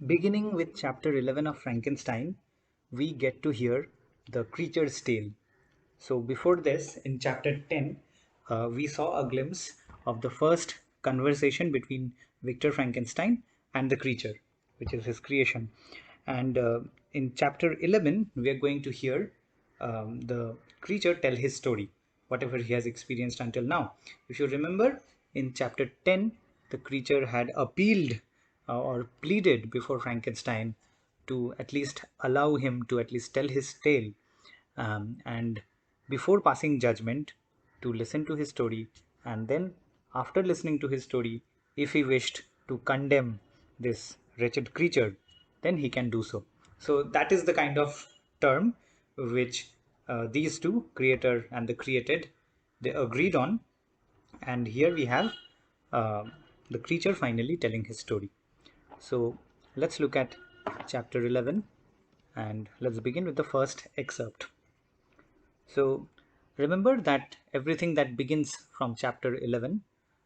Beginning with chapter 11 of Frankenstein, we get to hear the creature's tale. So, before this, in chapter 10, we saw a glimpse of the first conversation between Victor Frankenstein and the creature, which is his creation. And in chapter 11, we are going to hear the creature tell his story, whatever he has experienced until now. If you remember, in chapter 10, the creature had appealed or pleaded before Frankenstein to at least allow him to at least tell his tale, and before passing judgment, to listen to his story, and then after listening to his story, if he wished to condemn this wretched creature, then he can do so. So that is the kind of term which these two, creator and the created, they agreed on. And here we have uh, the creature finally telling his story. So let's look at chapter 11, and let's begin with the first excerpt. So remember that everything that begins from chapter 11,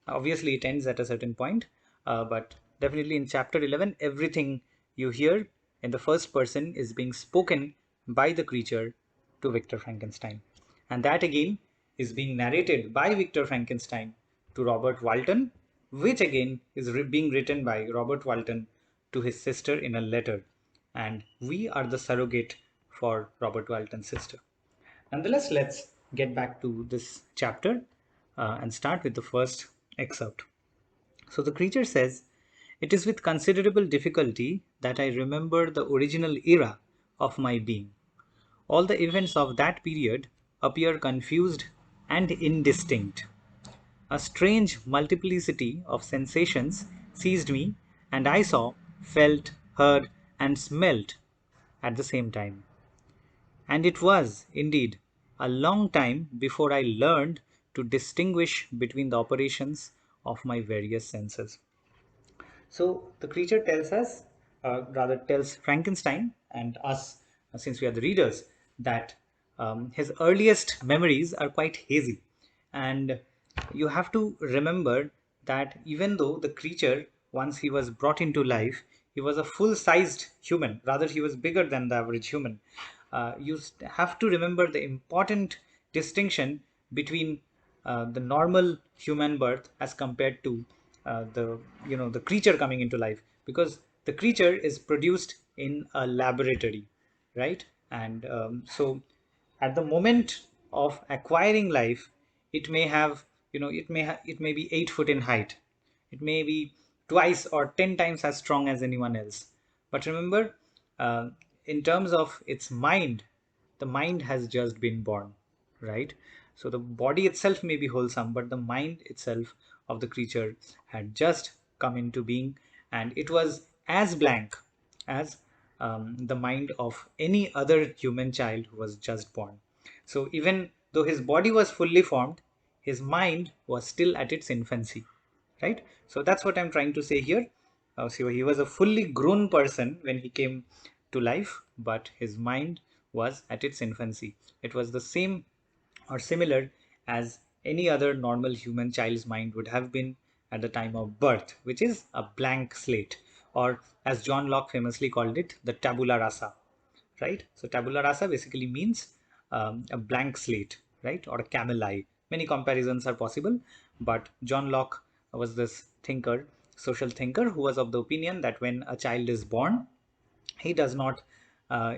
obviously it ends at a certain point, but definitely in chapter 11, everything you hear in the first person is being spoken by the creature to Victor Frankenstein. And that again is being narrated by Victor Frankenstein to Robert Walton, which again is being written by Robert Walton to his sister in a letter. And we are the surrogate for Robert Walton's sister. Nonetheless, let's get back to this chapter and start with the first excerpt. So the creature says, "It is with considerable difficulty that I remember the original era of my being. All the events of that period appear confused and indistinct. A strange multiplicity of sensations seized me, and I saw, felt, heard, and smelt at the same time. And it was, indeed, a long time before I learned to distinguish between the operations of my various senses." So the creature tells us, rather tells Frankenstein and us, since we are the readers, that his earliest memories are quite hazy. And you have to remember that even though the creature, once he was brought into life, he was a full sized human, rather, he was bigger than the average human. You have to remember the important distinction between the normal human birth as compared to the creature coming into life, because the creature is produced in a laboratory, right? And so at the moment of acquiring life, it may have, it may be 8 foot in height, it may be twice or 10 times as strong as anyone else. But remember, uh, in terms of its mind, the mind has just been born, right? So the body itself may be wholesome, but the mind itself of the creature had just come into being, and it was as blank as the mind of any other human child who was just born. So even though his body was fully formed, his mind was still at its infancy, right? So that's what I'm trying to say here. So he was a fully grown person when he came to life, but his mind was at its infancy. It was the same or similar as any other normal human child's mind would have been at the time of birth, which is a blank slate, or as John Locke famously called it, the tabula rasa, right? So tabula rasa basically means a blank slate, right? Or a camel eye. Many comparisons are possible, but John Locke was this thinker, social thinker, who was of the opinion that when a child is born, he does not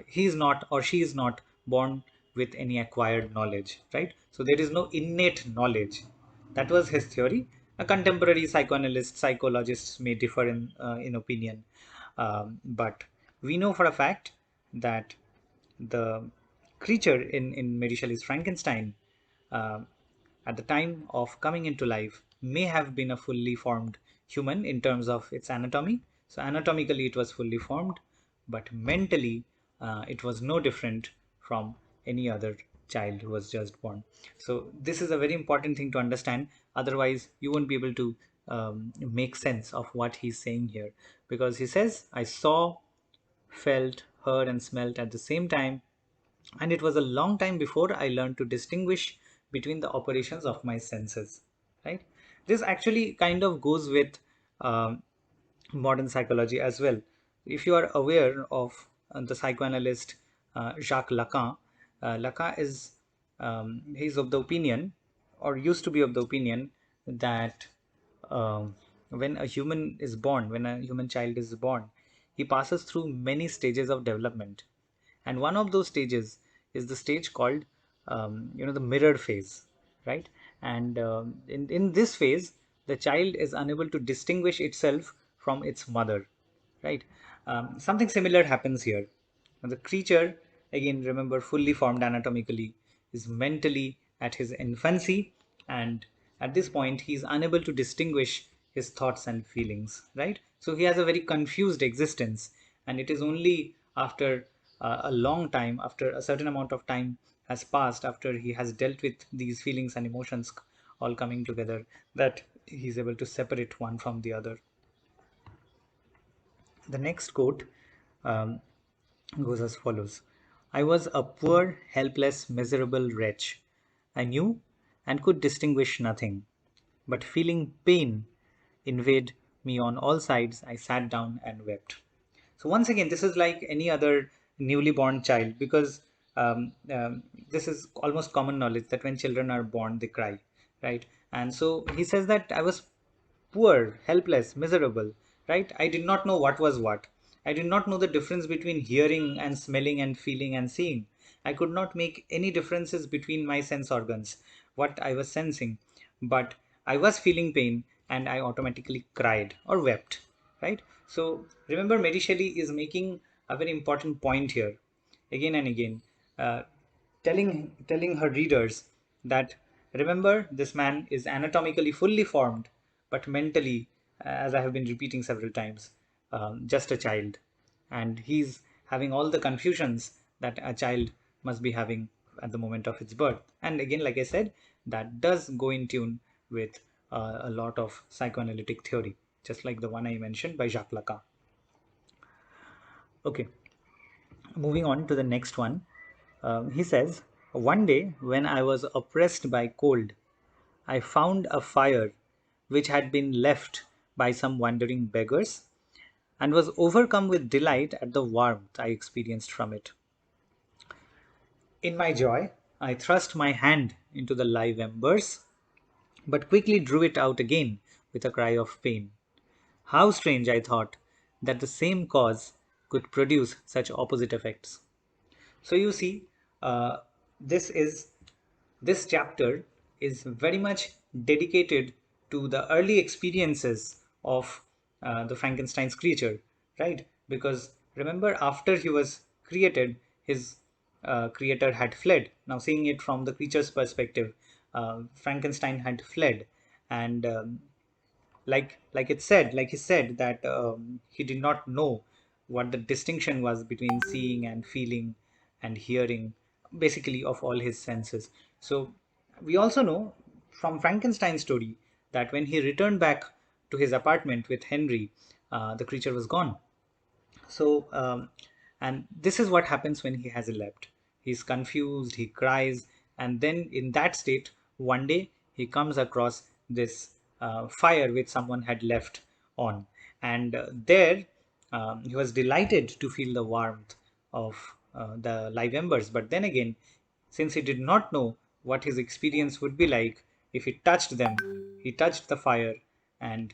he is not or she is not born with any acquired knowledge, right? So there is no innate knowledge. That was his theory. A contemporary psychoanalyst, psychologists may differ in opinion, but we know for a fact that the creature in Mary Shelley's Frankenstein, uh, at the time of coming into life, may have been a fully formed human in terms of its anatomy. So anatomically it was fully formed, but mentally it was no different from any other child who was just born. So this is a very important thing to understand. Otherwise, you won't be able to make sense of what he's saying here, because he says, "I saw, felt, heard, and smelt at the same time, and it was a long time before I learned to distinguish between the operations of my senses." Right? This actually kind of goes with modern psychology as well. if you are aware of the psychoanalyst Jacques Lacan, Lacan is he's of the opinion, or used to be of the opinion, that when a human is born, when a human child is born, he passes through many stages of development, and one of those stages is the stage called the mirror phase, right? And in this phase, the child is unable to distinguish itself from its mother, right? Something similar happens here. And the creature, again, remember, fully formed anatomically, is mentally at his infancy, and at this point, he is unable to distinguish his thoughts and feelings, right? So he has a very confused existence, and it is only after a long time, after a certain amount of time has passed, after he has dealt with these feelings and emotions all coming together, that he's able to separate one from the other. The next quote um, goes as follows: I was a poor, helpless, miserable wretch. I knew and could distinguish nothing, but feeling pain invade me on all sides, I sat down and wept. So once again, this is like any other newly born child, because this is almost common knowledge that when children are born, they cry, right? And so he says that I was poor, helpless, miserable, right? I did not know what was what. I did not know the difference between hearing and smelling and feeling and seeing. I could not make any differences between my sense organs, what I was sensing. But I was feeling pain and I automatically cried or wept, right? So remember, Mary Shelley is making a very important point here again and again, uh, telling her readers that, remember, this man is anatomically fully formed, but mentally, as I have been repeating several times, just a child, and he's having all the confusions that a child must be having at the moment of its birth. And again, like I said, that does go in tune with a lot of psychoanalytic theory, just like the one I mentioned by Jacques Lacan. Okay, moving on to the next one. He says, one day when I was oppressed by cold, I found a fire which had been left by some wandering beggars, and was overcome with delight at the warmth I experienced from it. In my joy, I thrust my hand into the live embers, but quickly drew it out again with a cry of pain. How strange, I thought, that the same cause could produce such opposite effects. So you see, uh, this is this chapter is very much dedicated to the early experiences of the Frankenstein's creature, right? Because remember, after he was created, his creator had fled. Now, seeing it from the creature's perspective, Frankenstein had fled, and like he said that he did not know what the distinction was between seeing and feeling and hearing, basically of all his senses. So we also know from Frankenstein's story that when he returned back to his apartment with Henry, the creature was gone. So, and this is what happens when he has elapsed. He's confused, he cries, and then in that state, one day he comes across this fire which someone had left on. And there he was delighted to feel the warmth of the live embers. But then again, since he did not know what his experience would be like if he touched them, he touched the fire and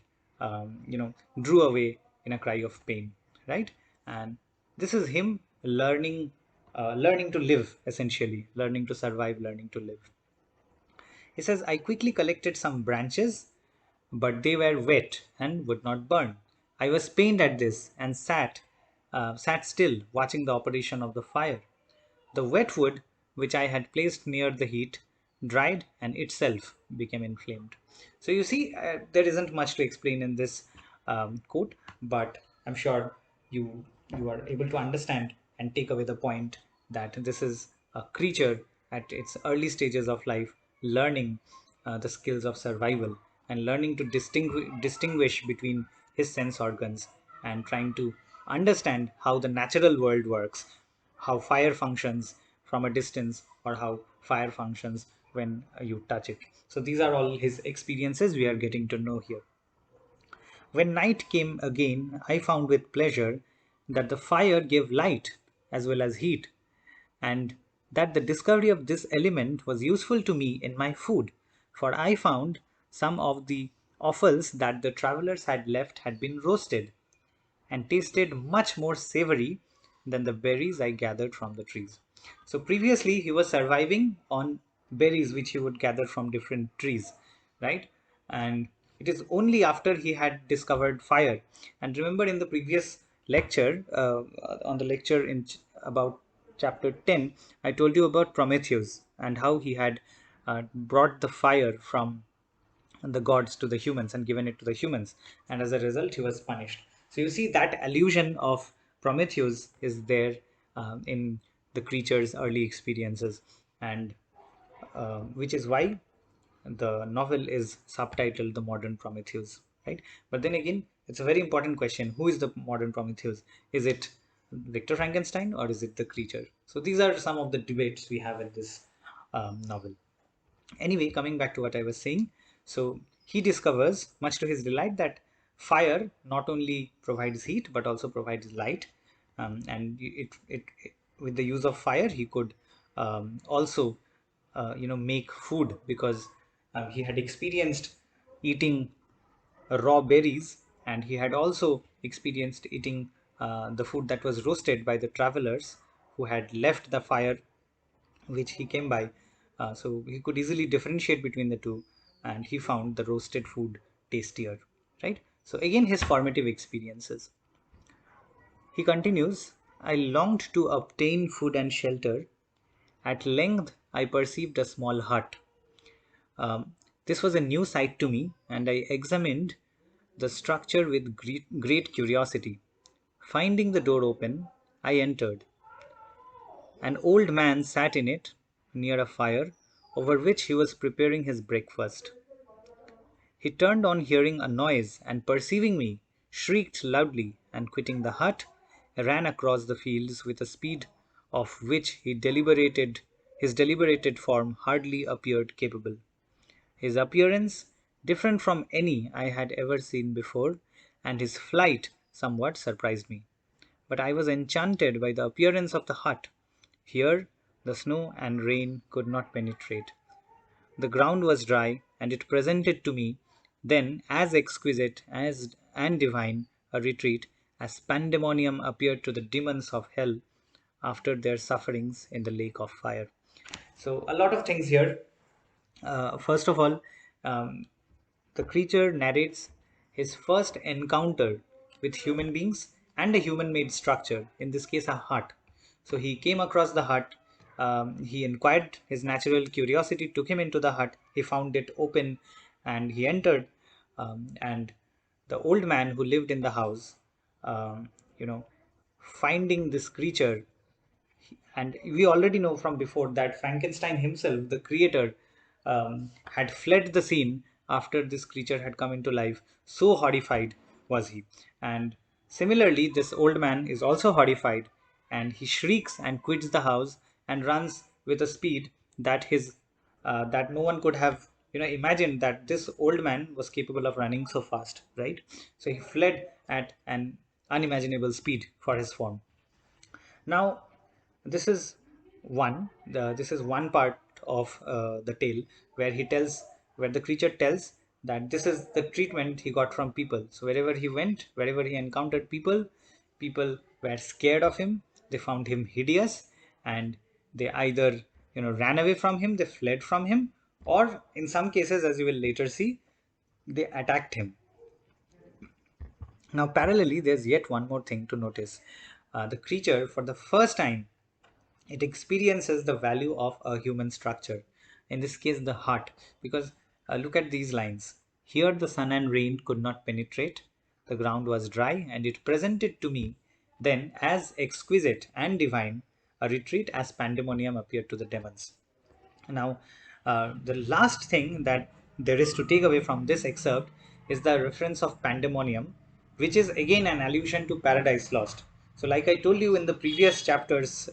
drew away in a cry of pain, right? And this is him learning to live, essentially learning to survive, learning to live. He says, I quickly collected some branches, but they were wet and would not burn. I was pained at this and sat still, watching the operation of the fire. The wet wood, which I had placed near the heat, dried and itself became inflamed. So you see, there isn't much to explain in this quote, but I'm sure you are able to understand and take away the point that this is a creature at its early stages of life, learning the skills of survival and learning to distinguish between his sense organs and trying to understand how the natural world works, how fire functions from a distance, or how fire functions when you touch it. So these are all his experiences we are getting to know here. When night came again, I found with pleasure that the fire gave light as well as heat, and that the discovery of this element was useful to me in my food, for I found some of the offals that the travelers had left had been roasted and tasted much more savory than the berries I gathered from the trees. So previously he was surviving on berries which he would gather from different trees, right? And it is only after he had discovered fire. And remember in the previous lecture, on the lecture in about chapter 10, I told you about Prometheus and how he had brought the fire from the gods to the humans and given it to the humans, and as a result he was punished. So you see that allusion of Prometheus is there in the creature's early experiences, and which is why the novel is subtitled The Modern Prometheus, right? But then again, it's a very important question: who is the modern Prometheus? Is it Victor Frankenstein or is it the creature? So these are some of the debates we have in this novel. Anyway, coming back to what I was saying, so he discovers, much to his delight, that fire not only provides heat but also provides light, and with the use of fire he could also make food, because he had experienced eating raw berries, and he had also experienced eating the food that was roasted by the travelers who had left the fire which he came by. So he could easily differentiate between the two, and he found the roasted food tastier, right? So again, his formative experiences. He continues, I longed to obtain food and shelter. At length, I perceived a small hut. This was a new sight to me, and I examined the structure with great curiosity. Finding the door open, I entered. An old man sat in it, near a fire, over which he was preparing his breakfast. He turned on hearing a noise, and perceiving me, shrieked loudly, and quitting the hut, ran across the fields with a speed of which his deliberated form hardly appeared capable. His appearance, different from any I had ever seen before, and his flight somewhat surprised me. But I was enchanted by the appearance of the hut. Here the snow and rain could not penetrate. The ground was dry, and it presented to me then as exquisite as and divine a retreat as pandemonium appeared to the demons of hell after their sufferings in the lake of fire. So a lot of things here. First of all, um, the creature narrates his first encounter with human beings and a human made structure, in this case, a hut. So he came across the hut. He inquired, his natural curiosity took him into the hut. He found it open and he entered. And the old man who lived in the house, um, you know, finding this creature, and we already know from before that Frankenstein himself, the creator, had fled the scene after this creature had come into life. So horrified was he. And similarly, this old man is also horrified, and he shrieks and quits the house and runs with a speed that that no one could have imagined that this old man was capable of running so fast, right? So he fled at an unimaginable speed for his form. Now, this is this is one part of the tale where the creature tells that this is the treatment he got from people. So wherever he went, wherever he encountered people, people were scared of him. They found him hideous, and they either ran away from him, they fled from him, or in some cases, as you will later see, they attacked him. Now, parallelly, there's yet one more thing to notice. The creature, for the first time, it experiences the value of a human structure, in this case the heart, because look at these lines: here the sun and rain could not penetrate, the ground was dry, and it presented to me then as exquisite and divine a retreat as pandemonium appeared to the demons. Now, the last thing that there is to take away from this excerpt is the reference of pandemonium, which is again an allusion to Paradise Lost. So, like I told you in the previous chapter's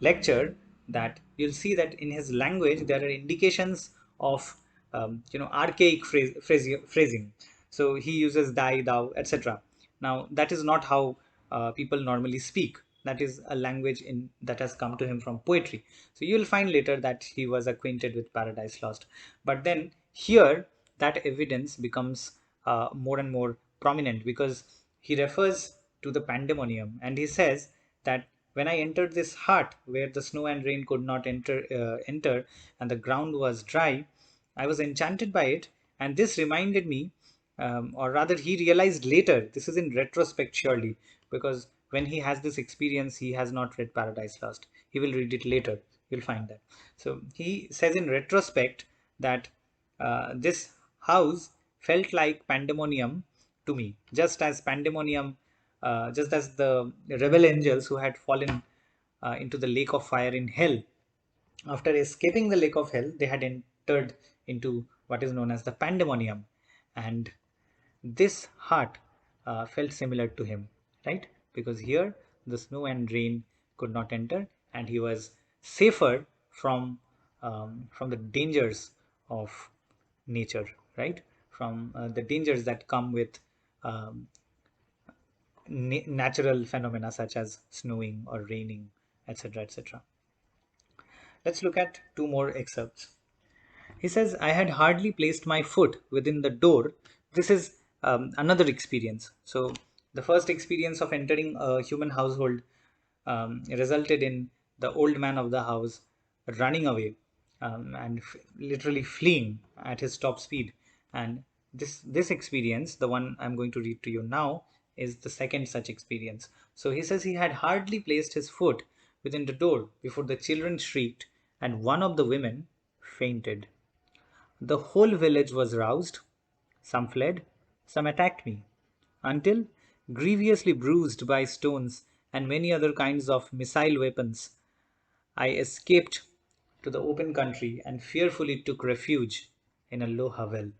lecture, that you'll see that in his language there are indications of archaic phrasing. So he uses thy, thou, etc. Now that is not how people normally speak. That is a language that has come to him from poetry. So you'll find later that he was acquainted with Paradise Lost. But then here that evidence becomes more and more prominent, because he refers to the pandemonium and he says that when I entered this hut where the snow and rain could not enter and the ground was dry, I was enchanted by it, and this reminded me, or rather, he realized later, this is in retrospect, surely, because when he has this experience, he has not read Paradise Lost. He will read it later. You'll find that. So he says in retrospect that this house felt like pandemonium to me, just as the rebel angels who had fallen into the lake of fire in hell. After escaping the lake of hell, they had entered into what is known as the pandemonium, and this heart felt similar to him, right? Because here the snow and rain could not enter, and he was safer from the dangers of nature, right? From the dangers that come with um, natural phenomena such as snowing or raining, etc., etc. Let's look at two more excerpts. He says, I had hardly placed my foot within the door. This is another experience. So, the first experience of entering a human household resulted in the old man of the house running away and literally fleeing at his top speed. And this experience, the one I'm going to read to you now, is the second such experience. So he says he had hardly placed his foot within the door before the children shrieked and one of the women fainted. The whole village was roused. Some fled, some attacked me, until, grievously bruised by stones and many other kinds of missile weapons, I escaped to the open country and fearfully took refuge in a low hovel.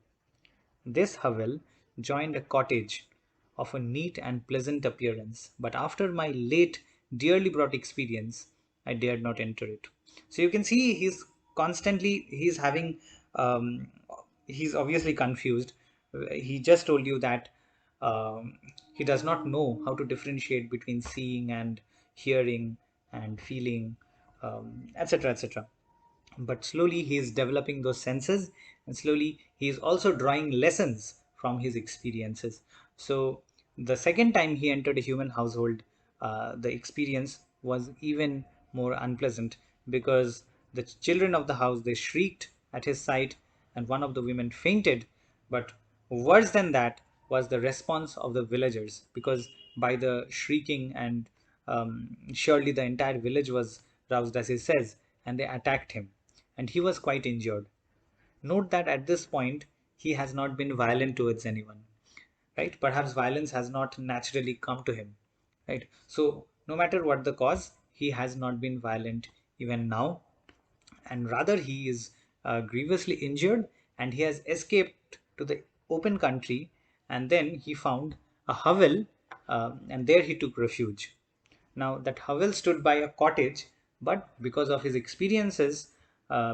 This hovel joined a cottage of a neat and pleasant appearance, but after my late dearly brought experience, I dared not enter it. So you can see he's having um, he's obviously confused. He just told you that he does not know how to differentiate between seeing and hearing and feeling, etc., etc. But slowly he is developing those senses, and slowly he is also drawing lessons from his experiences. So the second time he entered a human household, the experience was even more unpleasant, because the children of the house, they shrieked at his sight and one of the women fainted. But worse than that was the response of the villagers, because by the shrieking and surely the entire village was roused, as he says, and they attacked him, and he was quite injured. Note that at this point, he has not been violent towards anyone, right? Perhaps violence has not naturally come to him, right? So, no matter what the cause, he has not been violent even now, and rather he is grievously injured, and he has escaped to the open country, and then he found a hovel, and there he took refuge. Now, that hovel stood by a cottage, but because of his experiences,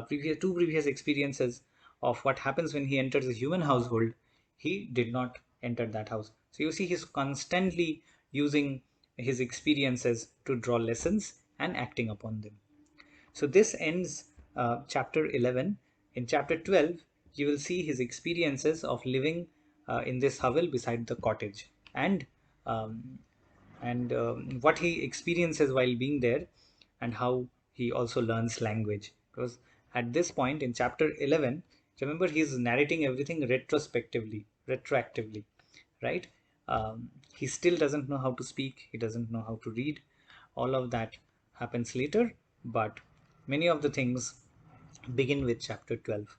previous experiences of what happens when he enters a human household, he did not enter that house. So you see, he's constantly using his experiences to draw lessons and acting upon them. So this ends chapter 11. In chapter 12, you will see his experiences of living in this hovel beside the cottage, um, and what he experiences while being there, and how he also learns language. Because at this point in chapter 11, remember, he is narrating everything retroactively, right? He still doesn't know how to speak, he doesn't know how to read. All of that happens later, but many of the things begin with chapter 12.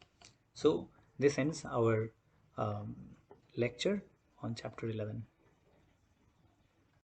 So this ends our um, lecture on chapter 11.